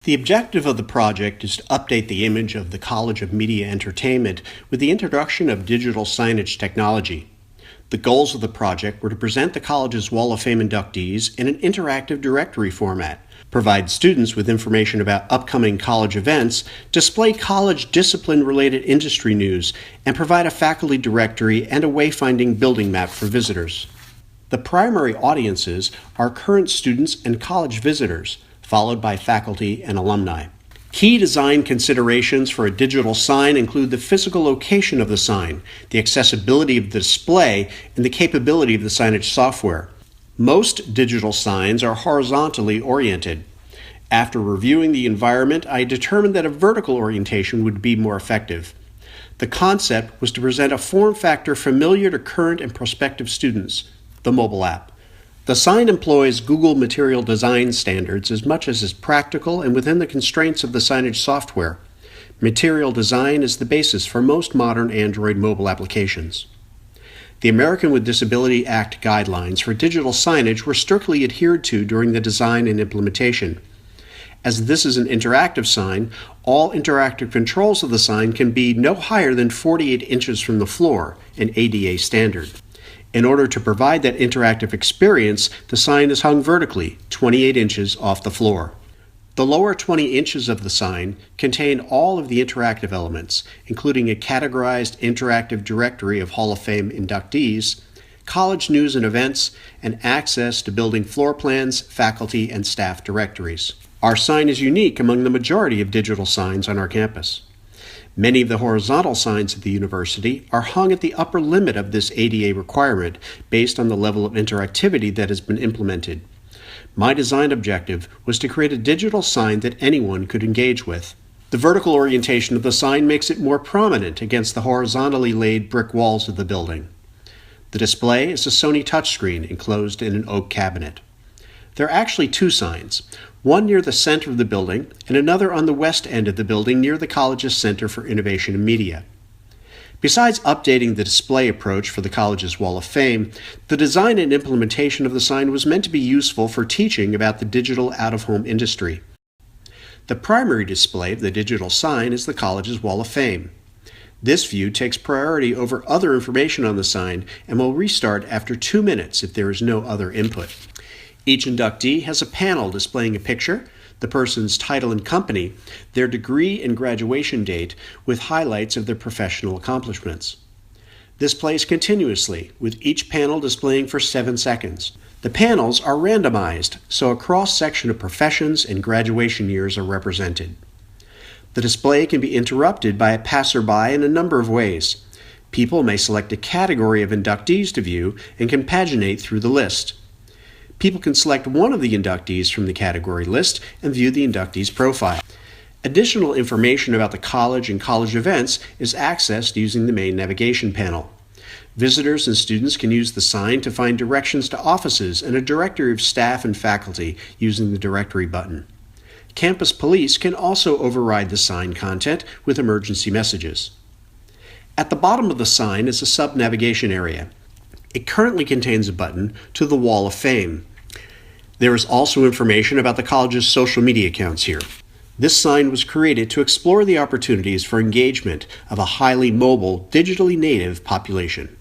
The objective of the project is to update the image of the College of Media Entertainment with the introduction of digital signage technology. The goals of the project were to present the college's Wall of Fame inductees in an interactive directory format, provide students with information about upcoming college events, display college discipline-related industry news, and provide a faculty directory and a wayfinding building map for visitors. The primary audiences are current students and college visitors, followed by faculty and alumni. Key design considerations for a digital sign include the physical location of the sign, the accessibility of the display, and the capability of the signage software. Most digital signs are horizontally oriented. After reviewing the environment, I determined that a vertical orientation would be more effective. The concept was to present a form factor familiar to current and prospective students, the mobile app. The sign employs Google Material Design Standards as much as is practical and within the constraints of the signage software. Material design is the basis for most modern Android mobile applications. The American with Disability Act guidelines for digital signage were strictly adhered to during the design and implementation. As this is an interactive sign, all interactive controls of the sign can be no higher than 48 inches from the floor, an ADA standard. In order to provide that interactive experience, the sign is hung vertically, 28 inches off the floor. The lower 20 inches of the sign contain all of the interactive elements, including a categorized interactive directory of Hall of Fame inductees, college news and events, and access to building floor plans, faculty, and staff directories. Our sign is unique among the majority of digital signs on our campus. Many of the horizontal signs at the university are hung at the upper limit of this ADA requirement based on the level of interactivity that has been implemented. My design objective was to create a digital sign that anyone could engage with. The vertical orientation of the sign makes it more prominent against the horizontally laid brick walls of the building. The display is a Sony touchscreen enclosed in an oak cabinet. There are actually two signs, one near the center of the building and another on the west end of the building near the college's Center for Innovation in Media. Besides updating the display approach for the college's Wall of Fame, the design and implementation of the sign was meant to be useful for teaching about the digital out-of-home industry. The primary display of the digital sign is the college's Wall of Fame. This view takes priority over other information on the sign and will restart after 2 minutes if there is no other input. Each inductee has a panel displaying a picture, the person's title and company, their degree and graduation date, with highlights of their professional accomplishments. This plays continuously, with each panel displaying for 7 seconds. The panels are randomized, so a cross-section of professions and graduation years are represented. The display can be interrupted by a passerby in a number of ways. People may select a category of inductees to view and can paginate through the list. People can select one of the inductees from the category list and view the inductee's profile. Additional information about the college and college events is accessed using the main navigation panel. Visitors and students can use the sign to find directions to offices and a directory of staff and faculty using the directory button. Campus police can also override the sign content with emergency messages. At the bottom of the sign is a sub-navigation area. It currently contains a button to the Wall of Fame. There is also information about the college's social media accounts here. This sign was created to explore the opportunities for engagement of a highly mobile, digitally native population.